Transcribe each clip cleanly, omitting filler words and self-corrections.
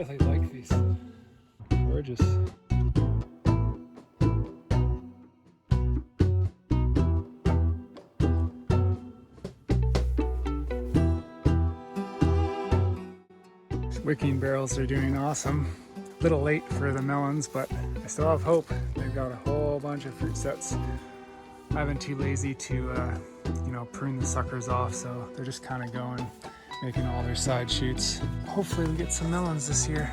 really like these. Gorgeous. Wicking barrels are doing awesome. A little late for the melons, but I still have hope. They've got a whole bunch of fruit sets. I've been too lazy to, prune the suckers off, so they're just kind of going, making all their side shoots. Hopefully we get some melons this year.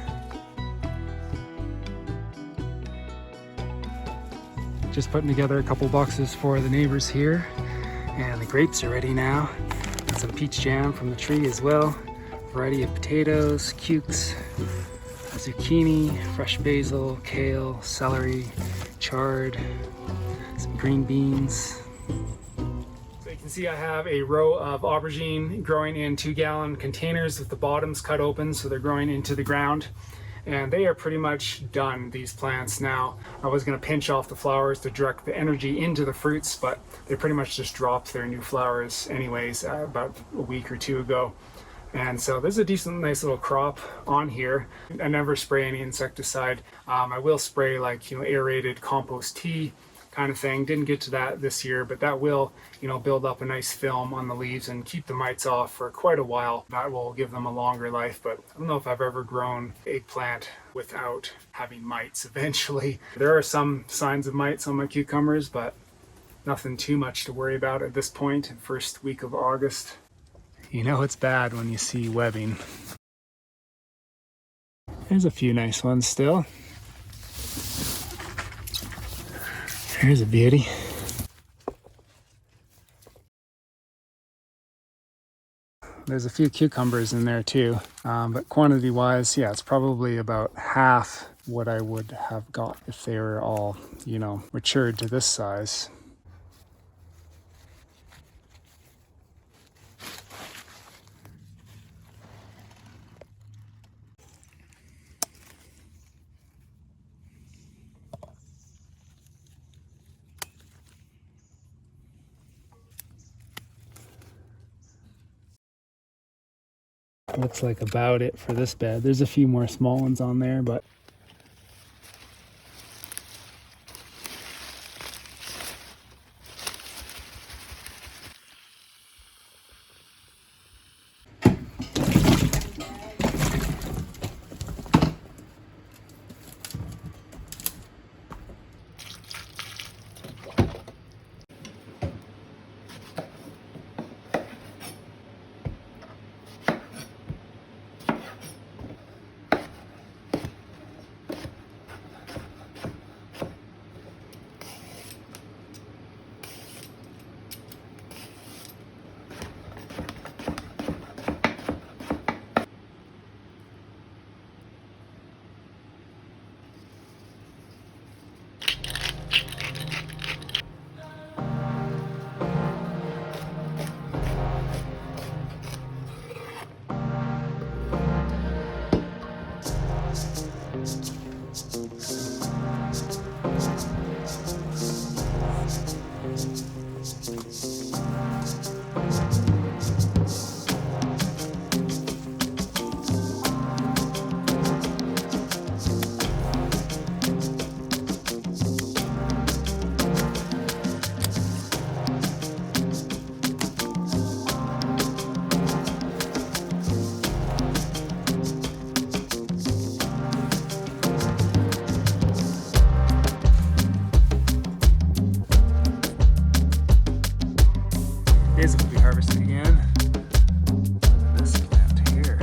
Just putting together a couple boxes for the neighbors here, and the grapes are ready now. Got some peach jam from the tree as well. Variety of potatoes, cukes, zucchini, fresh basil, kale, celery, chard, some green beans. So you can see I have a row of aubergine growing in 2-gallon containers with the bottoms cut open so they're growing into the ground. And they are pretty much done, these plants now. I was going to pinch off the flowers to direct the energy into the fruits, but they pretty much just dropped their new flowers anyways about a week or two ago. And so there's a decent, nice little crop on here. I never spray any insecticide. I will spray like, aerated compost tea kind of thing. Didn't get to that this year, but that will, build up a nice film on the leaves and keep the mites off for quite a while. That will give them a longer life, but I don't know if I've ever grown eggplant without having mites eventually. There are some signs of mites on my cucumbers, but nothing too much to worry about at this point, first week of August. You know it's bad when you see webbing. There's a few nice ones still. Here's a beauty. There's a few cucumbers in there too, but quantity wise, yeah, it's probably about half what I would have got if they were all, matured to this size. Looks like about it for this bed. There's a few more small ones on there, but we'll be harvesting again. This plant here.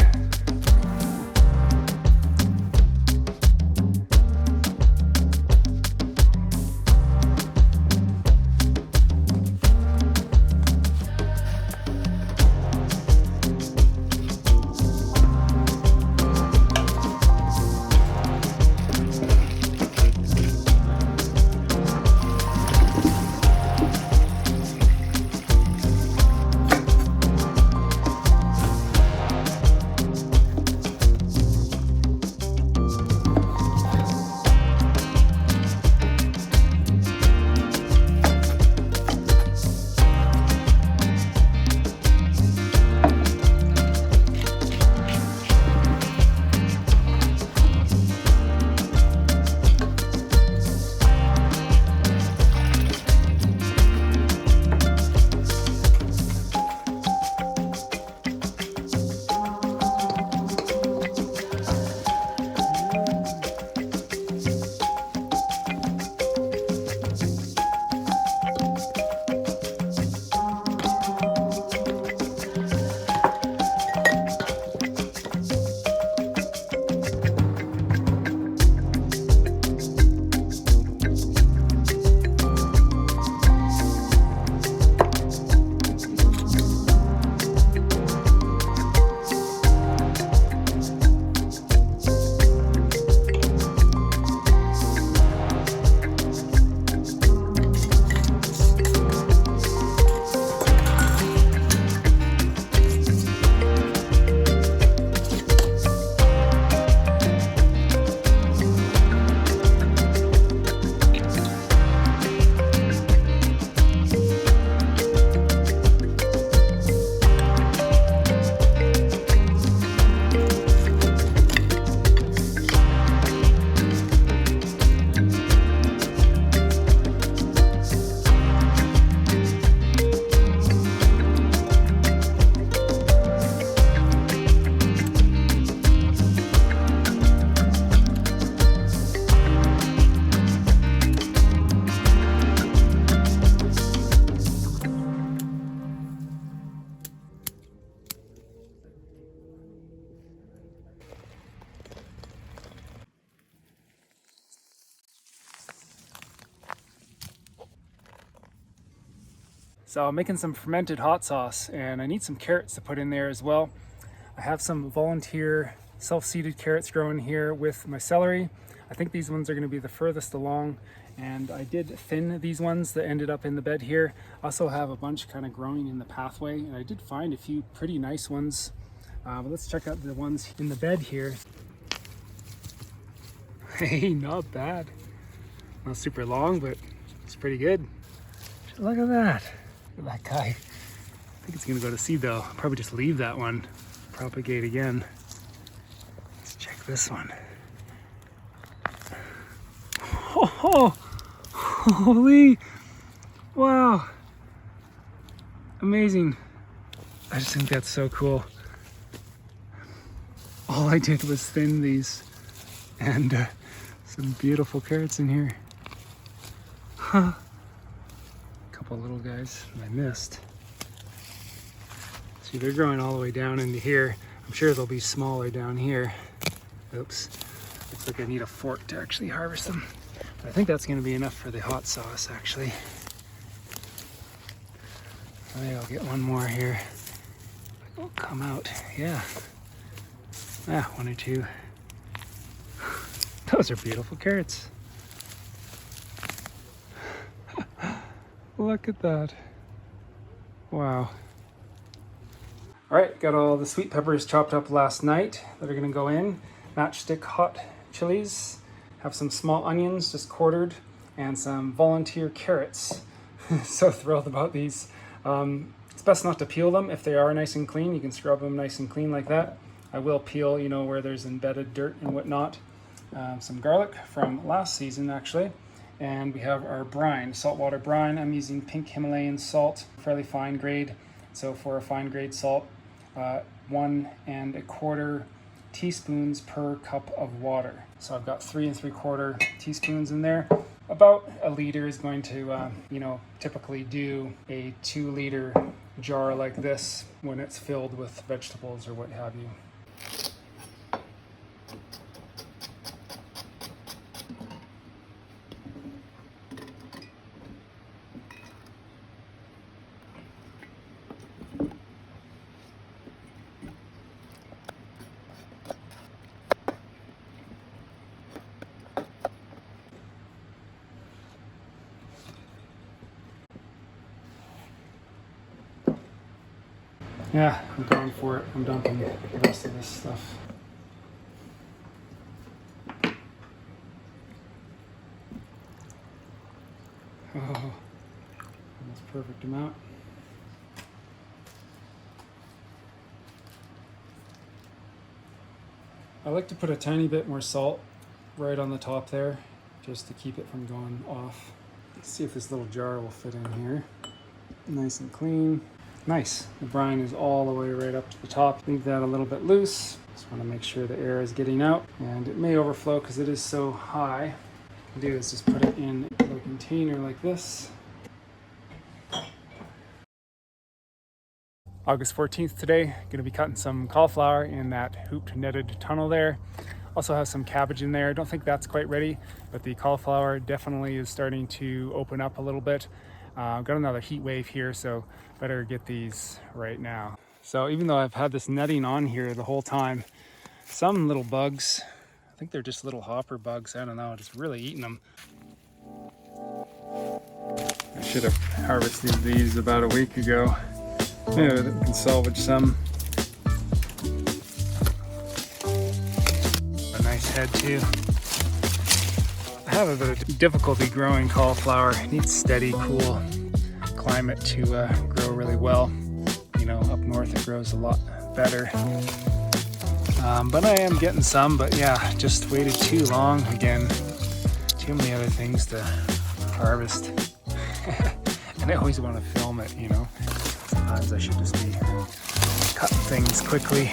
So I'm making some fermented hot sauce, and I need some carrots to put in there as well. I have some volunteer self-seeded carrots growing here with my celery. I think these ones are going to be the furthest along, and I did thin these ones that ended up in the bed here. I also have a bunch kind of growing in the pathway, and I did find a few pretty nice ones. But let's check out the ones in the bed here. Hey, not bad. Not super long, but it's pretty good. Look at that. Look at that guy. I think it's gonna go to seed though. I'll probably just leave that one, propagate again. Let's check this one. Oh, holy, wow. Amazing. I just think that's so cool. All I did was thin these, and some beautiful carrots in here. Huh. Couple little guys I missed. See, they're growing all the way down into here. I'm sure they'll be smaller down here. Oops. Looks like I need a fork to actually harvest them. But I think that's going to be enough for the hot sauce, actually. Maybe I'll get one more here. It'll come out. Yeah. Ah, one or two. Those are beautiful carrots. Look at that. Wow. All right, got all the sweet peppers chopped up last night that are gonna go in. Matchstick hot chilies. Have some small onions just quartered, and some volunteer carrots. So thrilled about these. It's best not to peel them. If they are nice and clean, you can scrub them nice and clean like that. I will peel, you know, where there's embedded dirt and whatnot. Some garlic from last season, actually. And we have our brine, saltwater brine. I'm using pink Himalayan salt, fairly fine grade. So for a fine grade salt, 1 1/4 teaspoons per cup of water. So I've got 3 3/4 teaspoons in there. About a liter is going to, typically do a 2-liter jar like this when it's filled with vegetables or what have you. Yeah, I'm going for it. I'm dumping the rest of this stuff. Oh, almost perfect amount. I like to put a tiny bit more salt right on the top there, just to keep it from going off. Let's see if this little jar will fit in here. Nice and clean. Nice. The brine is all the way right up to the top. Leave that a little bit loose. Just want to make sure the air is getting out, and it may overflow because it is so high. What I do is just put it in a little container like this. August 14th today. Going to be cutting some cauliflower in that hooped netted tunnel there. Also have some cabbage in there. I don't think that's quite ready, but the cauliflower definitely is starting to open up a little bit. Got another heat wave here, so better get these right now. So even though I've had this netting on here the whole time, some little bugs, I think they're just little hopper bugs, I don't know, just really eating them. I should have harvested these about a week ago. Maybe we can salvage some. A nice head too. I have a bit of difficulty growing cauliflower. It needs steady, cool climate to grow really well. You know, up north it grows a lot better. But I am getting some, but yeah, just waited too long again. Too many other things to harvest. And I always want to film it, you know. Sometimes I should just be cutting things quickly.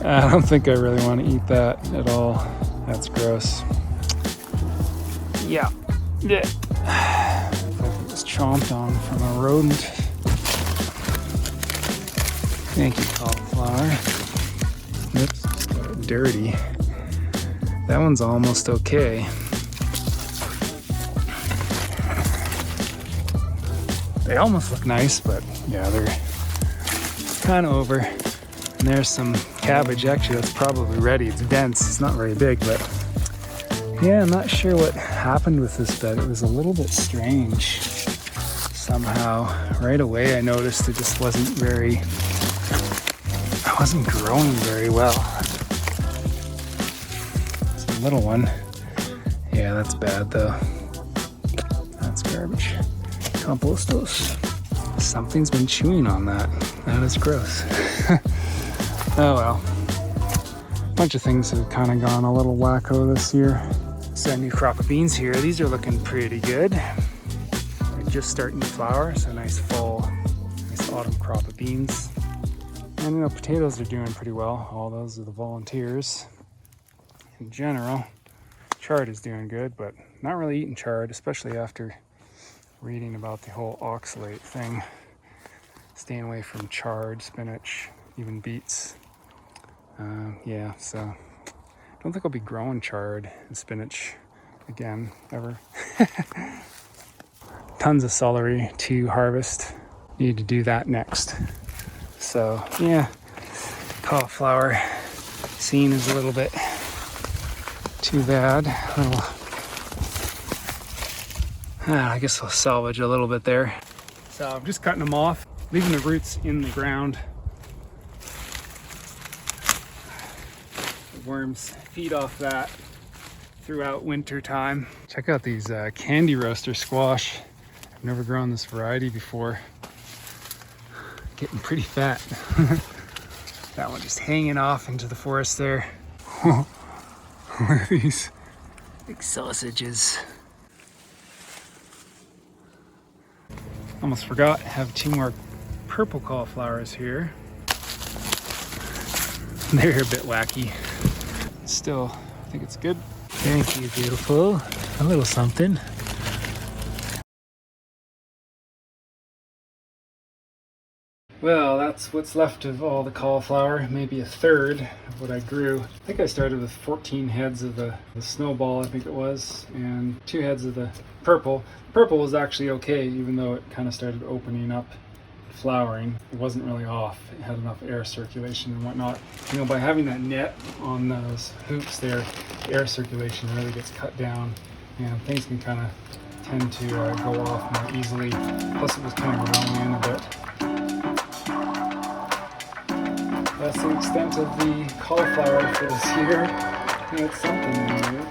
I don't think I really want to eat that at all. That's gross. Yeah. Yeah. It was chomped on from a rodent. Thank you, cauliflower. Oops, got it dirty. That one's almost okay. They almost look nice, but yeah, they're kind of over. And there's some cabbage. Actually, that's probably ready. It's dense. It's not very big, but yeah, I'm not sure what happened with this bed. It was a little bit strange. Somehow, right away, I noticed it just wasn't growing very well. It's a little one. Yeah, that's bad though. That's garbage. Compostos. Something's been chewing on that. That is gross. Oh well. A bunch of things have kind of gone a little wacko this year. So a new crop of beans here. These are looking pretty good. They're just starting to flower. So nice fall, nice autumn crop of beans. And you know, potatoes are doing pretty well. All those are the volunteers. In general, chard is doing good, but not really eating chard, especially after reading about the whole oxalate thing. Staying away from chard, spinach, even beets. Yeah, so I don't think I'll be growing chard and spinach again, ever. Tons of celery to harvest. Need to do that next. So yeah, cauliflower scene is a little bit too bad. I guess I'll salvage a little bit there. So I'm just cutting them off, leaving the roots in the ground. The worms feed off that throughout winter time. Check out these candy roaster squash. I've never grown this variety before. Getting pretty fat. That one just hanging off into the forest there. Look at these big sausages. Almost forgot, I have 2 more purple cauliflowers here. They're a bit wacky. Still, I think it's good. Thank you, beautiful. A little something. Well, that's what's left of all the cauliflower, maybe a third of what I grew. I think I started with 14 heads of the snowball, I think it was, and 2 heads of the purple. Purple was actually okay, even though it kind of started opening up, flowering. It wasn't really off. It had enough air circulation and whatnot. You know, by having that net on those hoops there, the air circulation really gets cut down, and things can kind of tend to go off more easily. Plus it was kind of growing in a bit. That's the extent of the cauliflower for this year. Yeah, it's something anyways.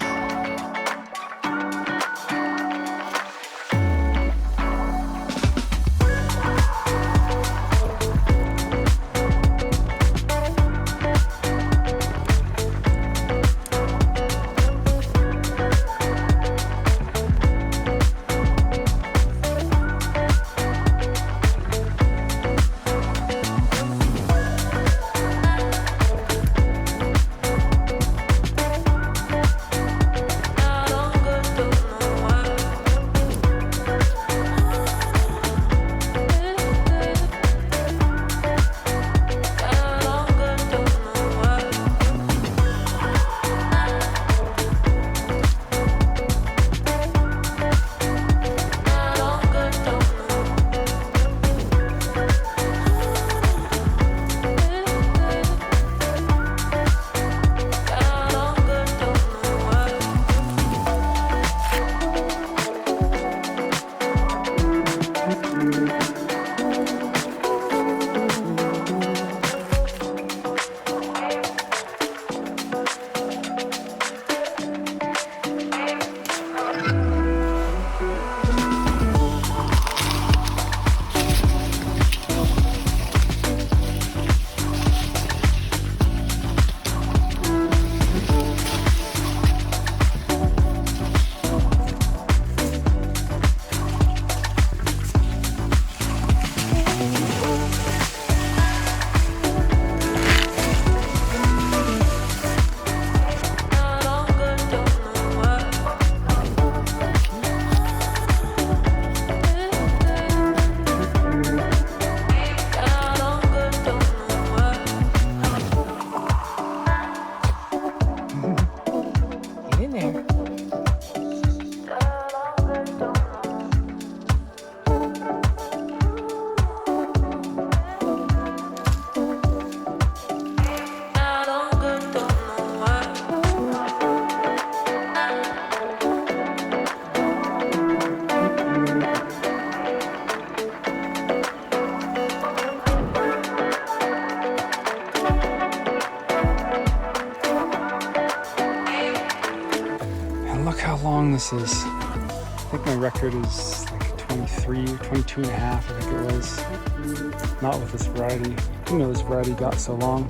long this is. I think my record is like 23 or 22 and a half, I think it was. Not with this variety. I didn't know this variety got so long.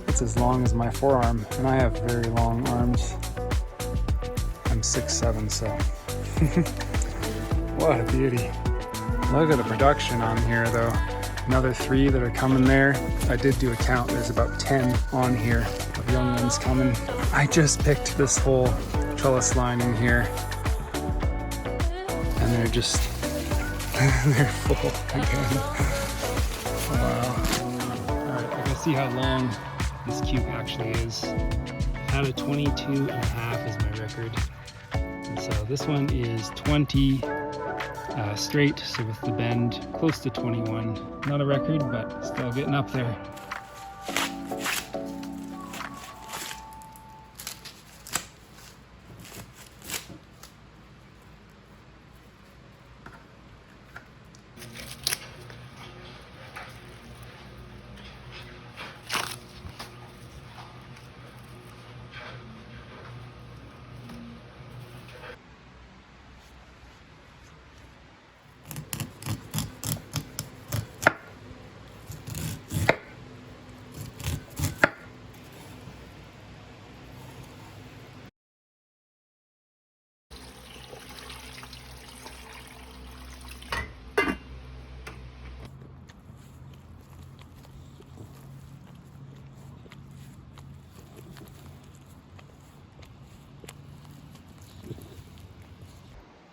It's as long as my forearm, and I have very long arms. I'm 6'7", so what a beauty. Look at the production on here though. Another 3 that are coming there. I did do a count, there's about 10 on here of young ones coming. I just picked this whole trellis line in here, and they're just, they're full again. Wow. Alright, I can see how long this cube actually is. I've had a 22 and a half is my record. And so this one is 20 straight, so with the bend close to 21. Not a record, but still getting up there.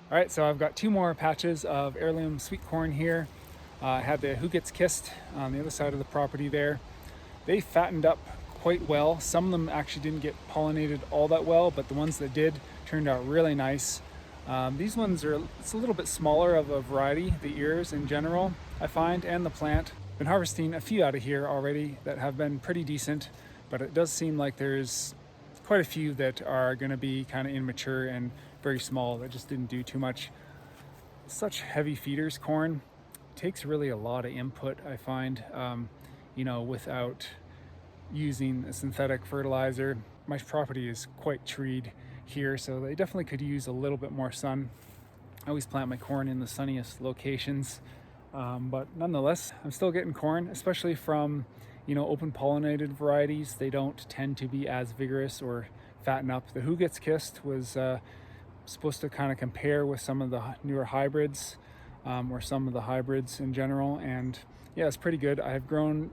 All right, so I've got 2 more patches of heirloom sweet corn here. I had the Who Gets Kissed on the other side of the property there. They fattened up quite well. Some of them actually didn't get pollinated all that well, but the ones that did turned out really nice. These ones are, it's a little bit smaller of a variety, the ears in general, I find, and the plant. Been harvesting a few out of here already that have been pretty decent, but it does seem like there's quite a few that are going to be kind of immature and very small that just didn't do too much. Such heavy feeders, corn. It takes really a lot of input, I find, you know, without using a synthetic fertilizer. My property is quite treed here, so they definitely could use a little bit more sun. I always plant my corn in the sunniest locations, but nonetheless, I'm still getting corn, especially from, you know, open pollinated varieties. They don't tend to be as vigorous or fatten up. The Who Gets Kissed was supposed to kind of compare with some of the newer hybrids, or some of the hybrids in general, and yeah, it's pretty good. I have grown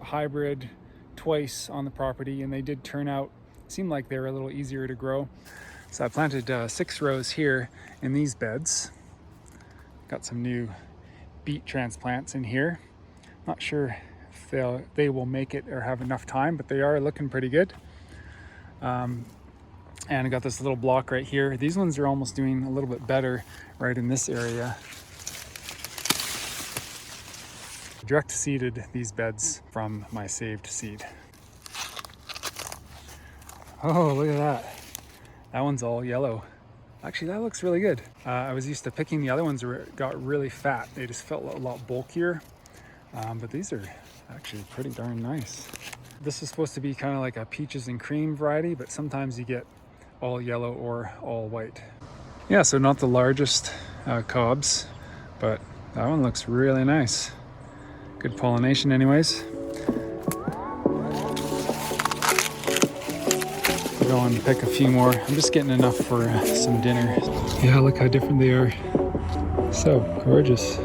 a hybrid twice on the property, and they did turn out, seemed like they were a little easier to grow. So I planted 6 rows here in these beds. Got some new beet transplants in here. Not sure if they will make it or have enough time, but they are looking pretty good. And I got this little block right here. These ones are almost doing a little bit better right in this area. Direct seeded these beds from my saved seed. Oh, look at that. That one's all yellow. Actually, that looks really good. I was used to picking the other ones that got really fat. They just felt a lot bulkier. But these are actually pretty darn nice. This is supposed to be kind of like a peaches and cream variety, but sometimes you get all yellow or all white. Yeah, so not the largest cobs, but that one looks really nice. Good pollination anyways. I'll go and pick a few more. I'm just getting enough for some dinner. Yeah, look how different they are. So gorgeous.